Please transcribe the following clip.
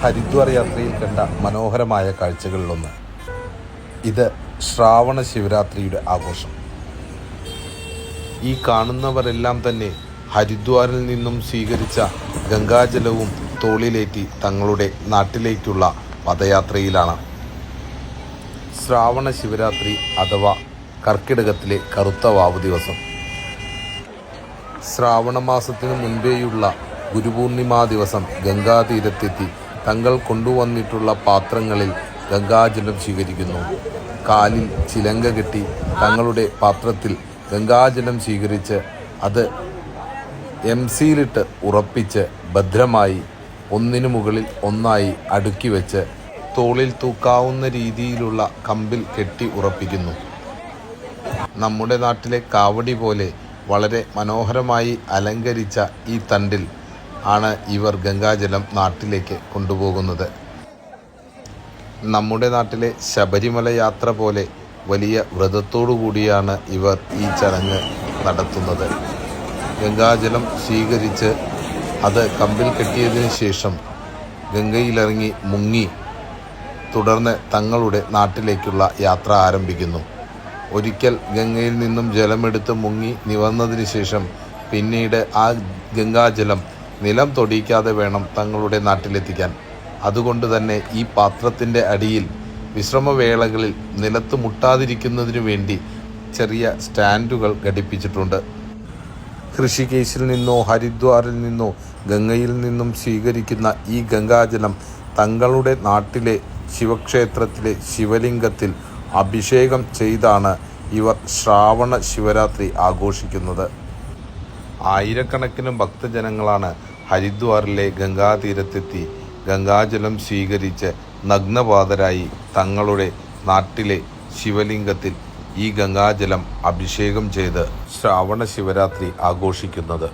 ഹരിദ്വാർ യാത്രയിൽ കണ്ട മനോഹരമായ കാഴ്ചകളിലൊന്ന്. ഇത് ശ്രാവണ ശിവരാത്രിയുടെ ആഘോഷം. ഈ കാണുന്നവരെല്ലാം തന്നെ ഹരിദ്വാറിൽ നിന്നും സ്വീകരിച്ച ഗംഗാജലവും തോളിലേറ്റി തങ്ങളുടെ നാട്ടിലേക്കുള്ള പദയാത്രയിലാണ്. ശ്രാവണ ശിവരാത്രി അഥവാ കർക്കിടകത്തിലെ കറുത്ത വാവ് ദിവസം. ശ്രാവണ മാസത്തിനു മുൻപേയുള്ള ഗുരുപൂർണിമാ ദിവസം ഗംഗാതീരത്തെത്തി തങ്ങൾ കൊണ്ടുവന്നിട്ടുള്ള പാത്രങ്ങളിൽ ഗംഗാജലം സ്വീകരിക്കുന്നു. കാലിൽ ചിലങ്ക കെട്ടി തങ്ങളുടെ പാത്രത്തിൽ ഗംഗാജലം സ്വീകരിച്ച് അത് എംസിയിലിട്ട് ഉറപ്പിച്ച് ഭദ്രമായി ഒന്നിനു മുകളിൽ ഒന്നായി അടുക്കി വെച്ച് തോളിൽ തൂക്കാവുന്ന രീതിയിലുള്ള കമ്പിൽ കെട്ടി ഉറപ്പിക്കുന്നു. നമ്മുടെ നാട്ടിലെ കാവടി പോലെ വളരെ മനോഹരമായി അലങ്കരിച്ച ഈ തണ്ടിൽ ആണ് ഇവർ ഗംഗാജലം നാട്ടിലേക്ക് കൊണ്ടുപോകുന്നത്. നമ്മുടെ നാട്ടിലെ ശബരിമല യാത്ര പോലെ വലിയ വ്രതത്തോടു കൂടിയാണ് ഇവർ ഈ ചടങ്ങ് നടത്തുന്നത്. ഗംഗാജലം സ്വീകരിച്ച് അത് കമ്പിൽ കെട്ടിയതിന് ശേഷം ഗംഗയിലിറങ്ങി മുങ്ങി തുടർന്ന് തങ്ങളുടെ നാട്ടിലേക്കുള്ള യാത്ര ആരംഭിക്കുന്നു. ഒരിക്കൽ ഗംഗയിൽ നിന്നും ജലമെടുത്ത് മുങ്ങി നിവർന്നതിന് ശേഷം പിന്നീട് ആ ഗംഗാജലം നിലം തൊടിയിക്കാതെ വേണം തങ്ങളുടെ നാട്ടിലെത്തിക്കാൻ. അതുകൊണ്ട് തന്നെ ഈ പാത്രത്തിൻ്റെ അടിയിൽ വിശ്രമവേളകളിൽ നിലത്ത് മുട്ടാതിരിക്കുന്നതിനു വേണ്ടി ചെറിയ സ്റ്റാൻഡുകൾ ഘടിപ്പിച്ചിട്ടുണ്ട്. ഋഷികേശിൽ നിന്നോ ഹരിദ്വാറിൽ നിന്നോ ഗംഗയിൽ നിന്നും സ്വീകരിക്കുന്ന ഈ ഗംഗാജലം തങ്ങളുടെ നാട്ടിലെ ശിവക്ഷേത്രത്തിലെ ശിവലിംഗത്തിൽ അഭിഷേകം ചെയ്താണ് ഇവർ ശ്രാവണ ശിവരാത്രി ആഘോഷിക്കുന്നത്. ആയിരക്കണക്കിന് ഭക്തജനങ്ങളാണ് ഹരിദ്വാറിലെ ഗംഗാതീരത്തെത്തി ഗംഗാജലം സ്വീകരിച്ച് നഗ്നപാതരായി തങ്ങളുടെ നാട്ടിലെ ശിവലിംഗത്തിൽ ഈ ഗംഗാജലം അഭിഷേകം ചെയ്ത് ശ്രാവണ ശിവരാത്രി ആഘോഷിക്കുന്നത്.